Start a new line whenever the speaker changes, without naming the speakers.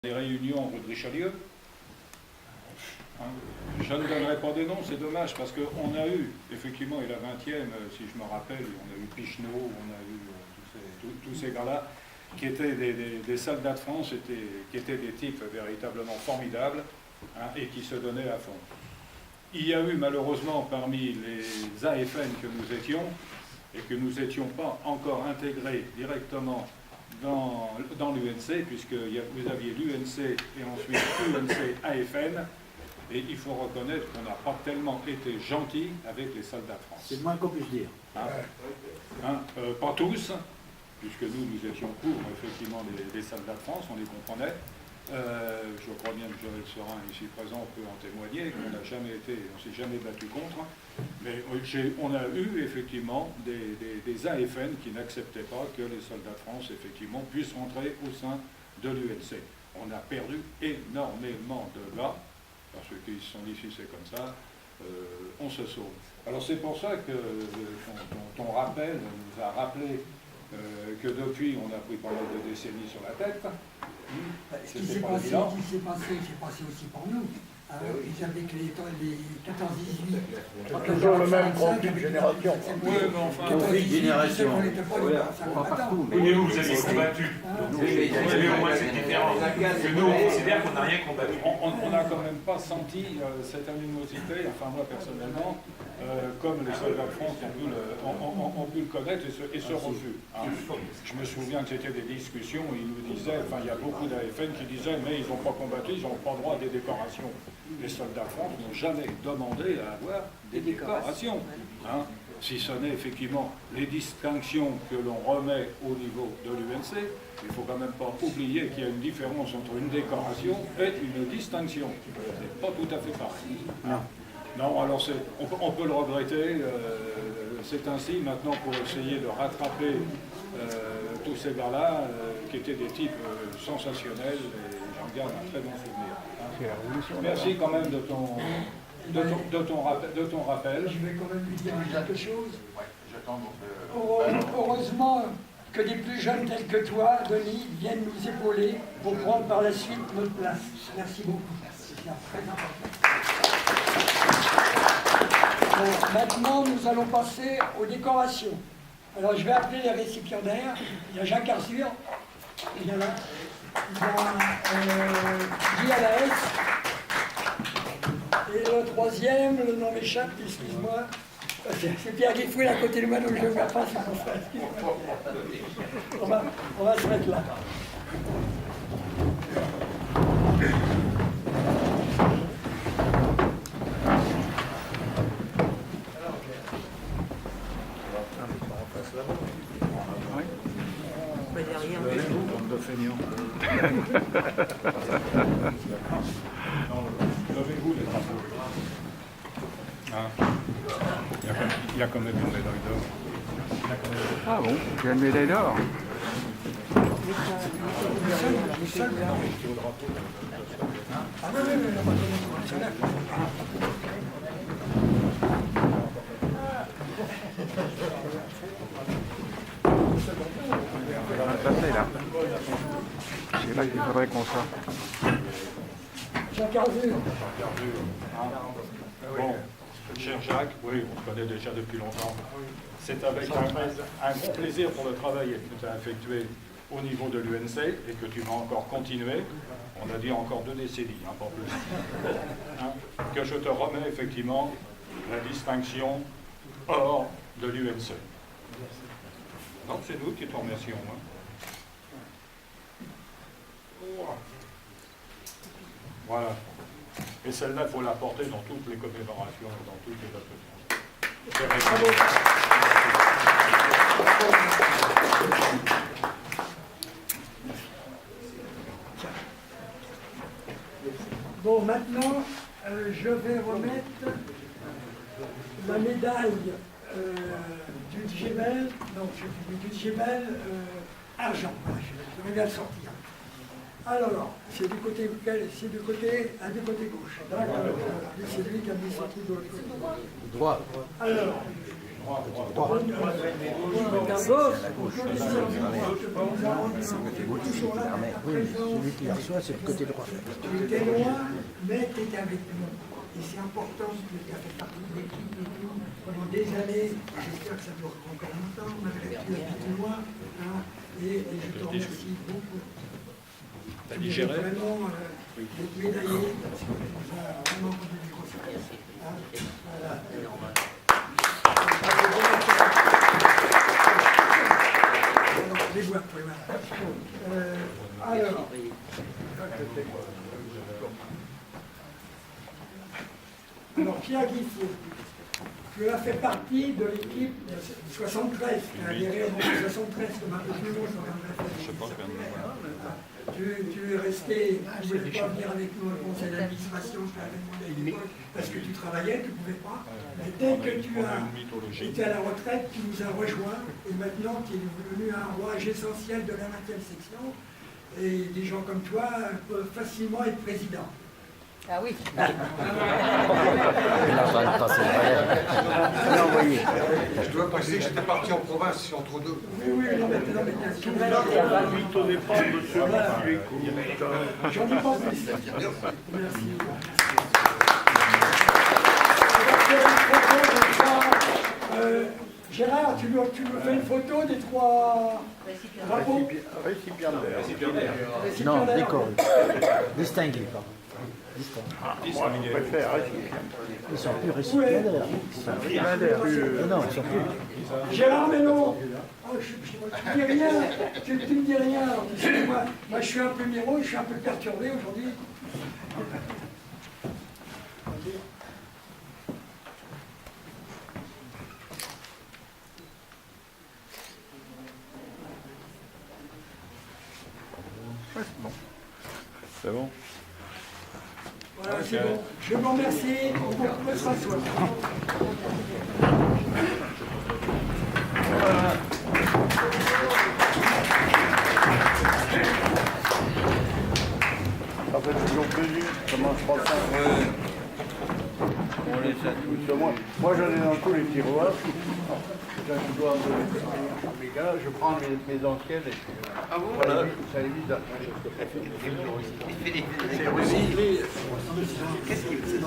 des réunions rue de Richelieu. Hein, je ne donnerai pas des noms, c'est dommage, parce qu'on a eu, effectivement, et la 20e, si je me rappelle, on a eu Picheneau, on a eu tous ces gars-là, qui étaient des soldats de France, qui étaient des types véritablement formidables, hein, et qui se donnaient à fond. Il y a eu malheureusement parmi les AFN que nous étions, et que nous n'étions pas encore intégrés directement dans l'UNC, puisque vous aviez l'UNC et ensuite UNC AFN, et il faut reconnaître qu'on n'a pas tellement été gentil avec les soldats de France.
C'est le moins qu'on puisse dire.
Pas tous, puisque nous étions pour effectivement les soldats de France, on les comprenait. Je crois bien que Joël Serin, ici présent, peut en témoigner, qu'on n'a jamais été, on ne s'est jamais battu contre, mais on a eu effectivement des AFN qui n'acceptaient pas que les soldats de France, effectivement, puissent rentrer au sein de l'UNC. On a perdu énormément de gars, parce qu'ils se sont dit, si c'est comme ça, on se sauve. Alors c'est pour ça que ton rappel nous a rappelé que depuis, on a pris pas mal de décennies sur la tête.
Ce qui s'est passé aussi pour nous. Ils avaient que les 14-18.
Toujours le même conflit de génération.
Oui, mais enfin,
génération.
Pas partout.
Mais vous avez combattu. Vous avez au moins cette différence. Que nous, on considère qu'on n'a rien combattu.
On n'a quand même pas senti cette animosité, enfin moi personnellement, comme les soldats de France ont pu le connaître et ce refus. Hein. Je me souviens que c'était des discussions où ils nous disaient, enfin il y a beaucoup d'AFN qui disaient, mais ils n'ont pas combattu, ils n'ont pas droit à des décorations. Les soldats de France n'ont jamais demandé à avoir des décorations. Hein. Si ce n'est effectivement les distinctions que l'on remet au niveau de l'UNC, il ne faut quand même pas oublier qu'il y a une différence entre une décoration et une distinction. C'est pas tout à fait pareil. Non, alors on peut le regretter, c'est ainsi. Maintenant, pour essayer de rattraper tous ces gars-là, qui étaient des types sensationnels, et j'en garde un très bon souvenir. Hein. Merci quand même de ton rappel.
Je vais quand même lui dire quelque chose.
J'attends donc
Heureusement que des plus jeunes tels que toi, Denis, viennent nous épauler pour prendre par la suite notre place. Merci beaucoup. C'est très important. Bon, maintenant, nous allons passer aux décorations. Alors, je vais appeler les récipiendaires. Il y a Jacques Arzur, il y a là. Il y a Guy Alaès. Et le troisième, le nom m'échappe, excuse-moi. C'est Pierre Guifouil à côté de moi, donc je ne le vois pas, c'est mon frère. On va se mettre là.
Levez-vous les drapeaux. Hein. Il y a quand même une médaille d'or.
Ah bon, il y a une médaille d'or. Là. C'est là qu'il faudrait qu'on soit.
Jacques Arzur.
Bon, cher Jacques, oui, on se connaît déjà depuis longtemps. C'est avec un grand plaisir pour le travail que tu as effectué au niveau de l'UNC et que tu vas encore continuer. On a dit encore 2 décennies, hein, pas plus. Hein, que je te remets effectivement la distinction hors de l'UNC. Donc c'est nous qui te remercions. Hein. Voilà. Et celle-là, il faut la porter dans toutes les commémorations, dans toutes les associations.
Bon, maintenant, je vais remettre la médaille du Djebel, argent. Voilà, je vais bien le sortir. Alors, c'est du côté gauche. D'accord. C'est lui qui a mis ce truc de l'autre côté.
Droit.
Alors,
Oui, celui qui reçoit, c'est le côté droit.
Tu étais loin, mais tu étais avec nous. Et c'est important que tu as fait partie de l'équipe et tout pendant des années. J'espère que ça dure encore longtemps, malgré que tu habites loin. Hein, et je te remercie beaucoup.
T'as
Tu
digéré?
mérites vraiment d'être médaillé parce que tu nous as vraiment rendu du gros service. Hein, voilà. Alors, les boîtes, oui, voilà. Alors, Pierre Guiffaut, tu as fait partie de l'équipe de 73, qui a adhéré en 73, comme un peu plus long, tu es resté, tu ne voulais pas venir avec nous au conseil d'administration, je t'avais demandé à l'époque, parce que tu travaillais, tu ne pouvais pas. Mais dès que tu as été à la retraite, tu nous as rejoints, et maintenant tu es devenu un rouage essentiel de la 20e section, et des gens comme toi peuvent facilement être présidents.
Ah oui.
Je dois passer que j'étais parti en province, je suis entre deux.
Oui, non, maintenant, bien sûr.
Tout dépend de celui qui écoute.
J'en dis pas plus. Merci. Gérard, tu nous fais une photo des 3 drapeaux
Récipiendaire.
Non,
décoré. Distingué, pardon.
Moi, je préfère
Ils sont plus récipiendaires. Non, ils sont plus.
Gérard Mellon, oh, tu me dis rien, tu me dis rien. Alors, moi, je suis un peu miro, je suis un peu perturbé aujourd'hui.
Ouais, c'est bon. C'est bon.
Voilà, c'est bon. Je vous remercie. On peut s'asseoir.
Ça fait toujours plaisir. Comment je prends ça? On les a tous. Moi, j'en ai dans tous les tiroirs. Je dois mes gars, je prends mes anciennes et puis voilà, ça évite
C'est recyclé.
Qu'est-ce qu'il fait?